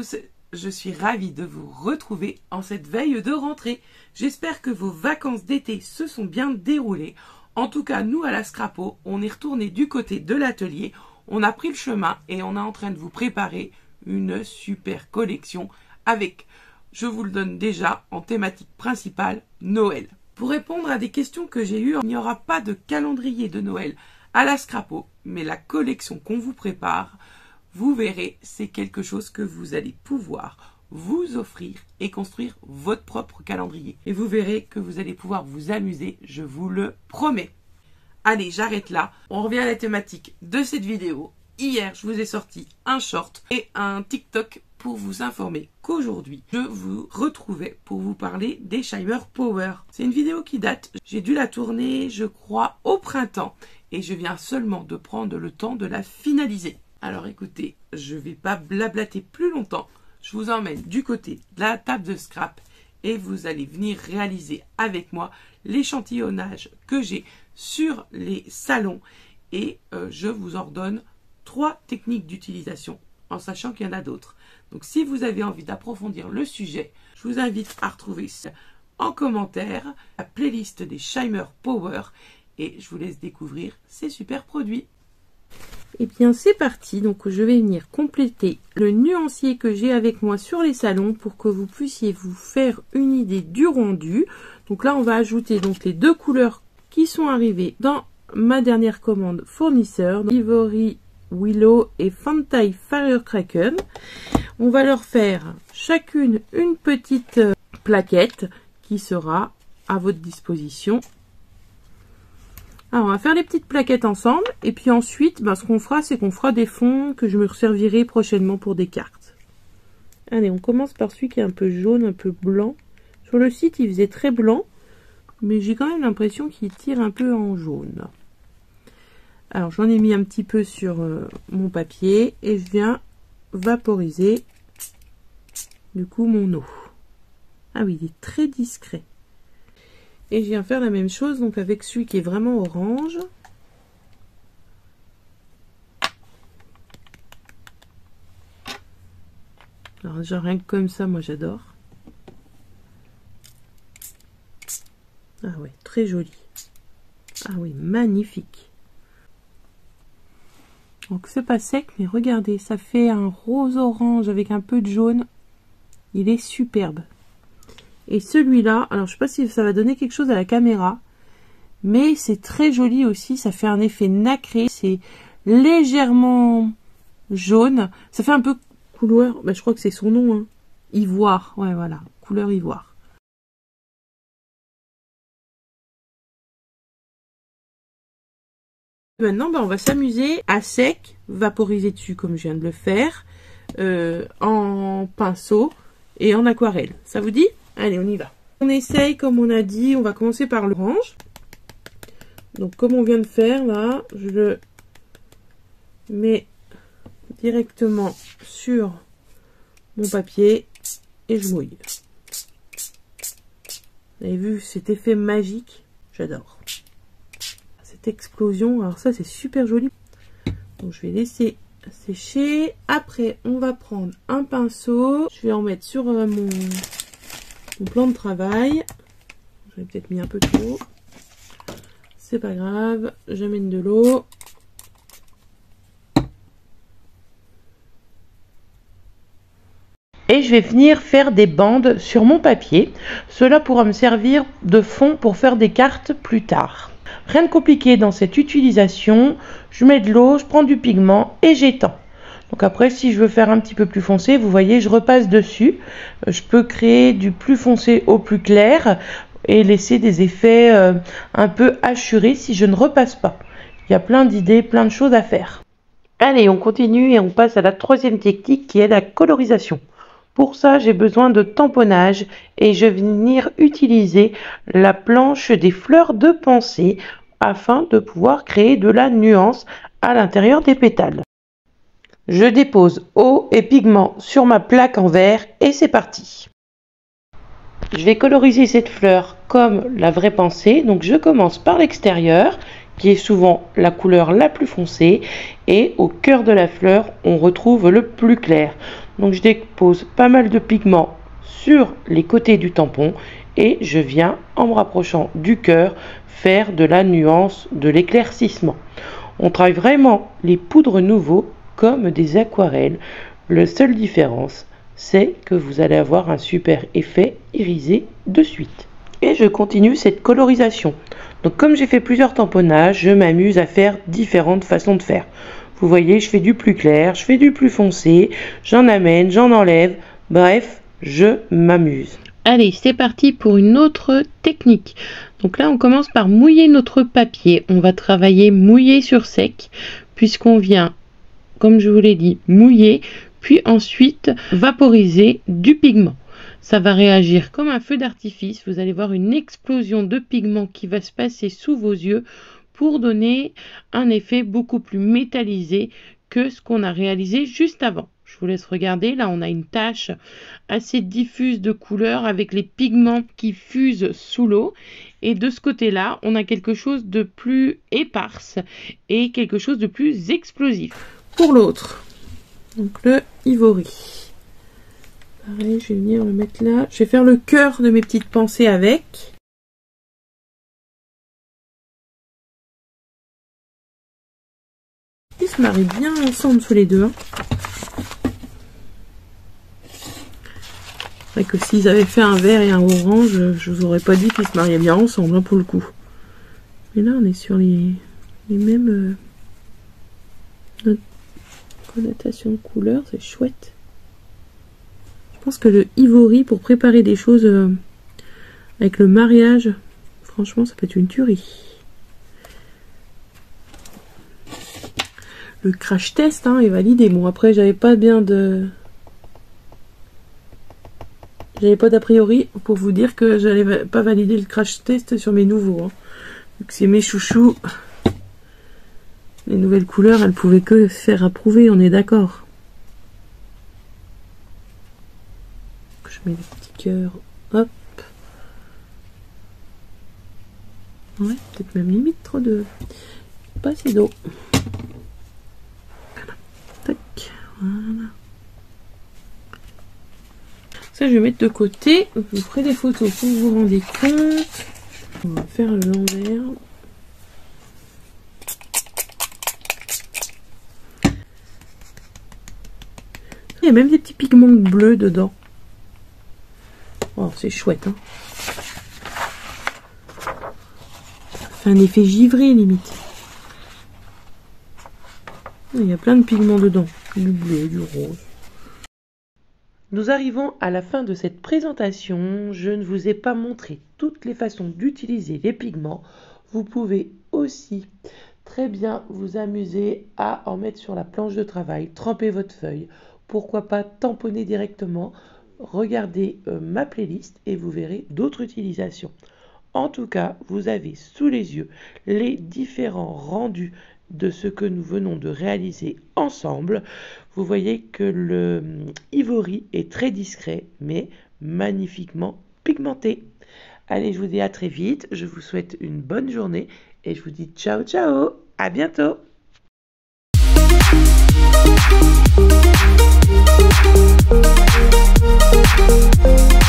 tous, je suis ravie de vous retrouver en cette veille de rentrée. J'espère que vos vacances d'été se sont bien déroulées. En tout cas, nous à la Scrapo, on est retourné du côté de l'atelier, on a pris le chemin et on est en train de vous préparer une super collection avec, je vous le donne déjà, en thématique principale, Noël. Pour répondre à des questions que j'ai eues, il n'y aura pas de calendrier de Noël à la Scrapo, mais la collection qu'on vous prépare, vous verrez, c'est quelque chose que vous allez pouvoir vous offrir et construire votre propre calendrier. Et vous verrez que vous allez pouvoir vous amuser, je vous le promets. Allez, j'arrête là. On revient à la thématique de cette vidéo. Hier, je vous ai sorti un short et un TikTok pour vous informer qu'aujourd'hui, je vous retrouvais pour vous parler des Shimer Power. C'est une vidéo qui date. J'ai dû la tourner, je crois, au printemps. Et je viens seulement de prendre le temps de la finaliser. Alors écoutez, je ne vais pas blablater plus longtemps. Je vous emmène du côté de la table de scrap et vous allez venir réaliser avec moi l'échantillonnage que j'ai sur les salons. Et je vous ordonne 3 techniques d'utilisation en sachant qu'il y en a d'autres. Donc si vous avez envie d'approfondir le sujet, je vous invite à retrouver en commentaire la playlist des Shimer Power et je vous laisse découvrir ces super produits. Et bien c'est parti, donc je vais venir compléter le nuancier que j'ai avec moi sur les salons pour que vous puissiez vous faire une idée du rendu. Donc là on va ajouter donc les 2 couleurs qui sont arrivées dans ma dernière commande fournisseur, Ivory Willow et Fantai Firecracker. On va leur faire chacune une petite plaquette qui sera à votre disposition. Alors, on va faire les petites plaquettes ensemble. Et puis ensuite, ce qu'on fera, c'est qu'on fera des fonds que je me servirai prochainement pour des cartes. Allez, on commence par celui qui est un peu jaune, un peu blanc. Sur le site, il faisait très blanc. Mais j'ai quand même l'impression qu'il tire un peu en jaune. Alors, j'en ai mis un petit peu sur mon papier. Et je viens vaporiser, du coup, mon eau. Ah oui, il est très discret. Et je viens faire la même chose donc avec celui qui est vraiment orange. Alors genre rien que comme ça, moi j'adore. Ah ouais, très joli. Ah oui, magnifique. Donc c'est pas sec, mais regardez, ça fait un rose orange avec un peu de jaune. Il est superbe. Et celui-là, alors je sais pas si ça va donner quelque chose à la caméra, mais c'est très joli aussi, ça fait un effet nacré, c'est légèrement jaune, ça fait un peu couleur, je crois que c'est son nom, hein. Ivoire, ouais voilà, couleur ivoire. Maintenant, on va s'amuser à sec, vaporiser dessus comme je viens de le faire, en pinceau et en aquarelle. Ça vous dit ? Allez, on y va. On essaye, comme on a dit, on va commencer par l'orange. Donc, comme on vient de faire, là, je le mets directement sur mon papier et je mouille. Vous avez vu cet effet magique? J'adore. Cette explosion, alors ça, c'est super joli. Donc, je vais laisser sécher. Après, on va prendre un pinceau. Je vais en mettre sur mon plan de travail. J'avais peut-être mis un peu trop. C'est pas grave. J'amène de l'eau. Et je vais venir faire des bandes sur mon papier. Cela pourra me servir de fond pour faire des cartes plus tard. Rien de compliqué dans cette utilisation. Je mets de l'eau, je prends du pigment et j'étends. Donc après, si je veux faire un petit peu plus foncé, vous voyez, je repasse dessus. Je peux créer du plus foncé au plus clair et laisser des effets un peu hachurés si je ne repasse pas. Il y a plein d'idées, plein de choses à faire. Allez, on continue et on passe à la 3e technique qui est la colorisation. Pour ça, j'ai besoin de tamponnage et je vais venir utiliser la planche des fleurs de pensée afin de pouvoir créer de la nuance à l'intérieur des pétales. Je dépose eau et pigment sur ma plaque en verre et c'est parti. Je vais coloriser cette fleur comme la vraie pensée. Donc je commence par l'extérieur qui est souvent la couleur la plus foncée et au cœur de la fleur on retrouve le plus clair. Donc je dépose pas mal de pigments sur les côtés du tampon et je viens, en me rapprochant du cœur, faire de la nuance, de l'éclaircissement. On travaille vraiment les poudres nouveaux comme des aquarelles. La seule différence, c'est que vous allez avoir un super effet irisé de suite. Et je continue cette colorisation. Donc comme j'ai fait plusieurs tamponnages, je m'amuse à faire différentes façons de faire. Vous voyez, je fais du plus clair, je fais du plus foncé, j'en amène, j'en enlève. Bref, je m'amuse. Allez, c'est parti pour une autre technique. Donc là, on commence par mouiller notre papier. On va travailler mouillé sur sec, puisqu'on vient, comme je vous l'ai dit, mouiller, puis ensuite vaporiser du pigment. Ça va réagir comme un feu d'artifice. Vous allez voir une explosion de pigment qui va se passer sous vos yeux pour donner un effet beaucoup plus métallisé que ce qu'on a réalisé juste avant. Je vous laisse regarder. Là, on a une tache assez diffuse de couleur avec les pigments qui fusent sous l'eau. Et de ce côté-là, on a quelque chose de plus éparse et quelque chose de plus explosif. Pour l'autre, donc le Ivory. Pareil, je vais venir le mettre là. Je vais faire le cœur de mes petites pensées avec. Ils se marient bien ensemble tous les deux. C'est vrai que s'ils avaient fait un vert et un orange, je vous aurais pas dit qu'ils se mariaient bien ensemble, hein, pour le coup. Mais là, on est sur les mêmes connotations de couleurs, c'est chouette. Je pense que le Ivory, pour préparer des choses avec le mariage, franchement, ça peut être une tuerie. Le crash test est validé. Bon, après, j'avais pas d'a priori pour vous dire que j'allais pas valider le crash test sur mes nouveaux. Donc c'est mes chouchous. Les nouvelles couleurs, elles pouvaient que se faire approuver, on est d'accord. Je mets le petit cœur. Hop. Ouais, peut-être même limite trop de... Pas assez d'eau. Tac, voilà. Ça, je vais mettre de côté. Je vous ferai des photos pour vous vous rendez compte. On va faire l'envers. Il y a même des petits pigments bleus dedans. Oh, c'est chouette, hein. Ça fait un effet givré, limite. Il y a plein de pigments dedans. Du bleu, du rose. Nous arrivons à la fin de cette présentation. Je ne vous ai pas montré toutes les façons d'utiliser les pigments. Vous pouvez aussi très bien vous amuser à en mettre sur la planche de travail, tremper votre feuille. Pourquoi pas tamponner directement. Regardez ma playlist et vous verrez d'autres utilisations. En tout cas, vous avez sous les yeux les différents rendus de ce que nous venons de réaliser ensemble. Vous voyez que le Ivory est très discret, mais magnifiquement pigmenté. Allez, je vous dis à très vite. Je vous souhaite une bonne journée et je vous dis ciao, ciao. À bientôt. Thank you.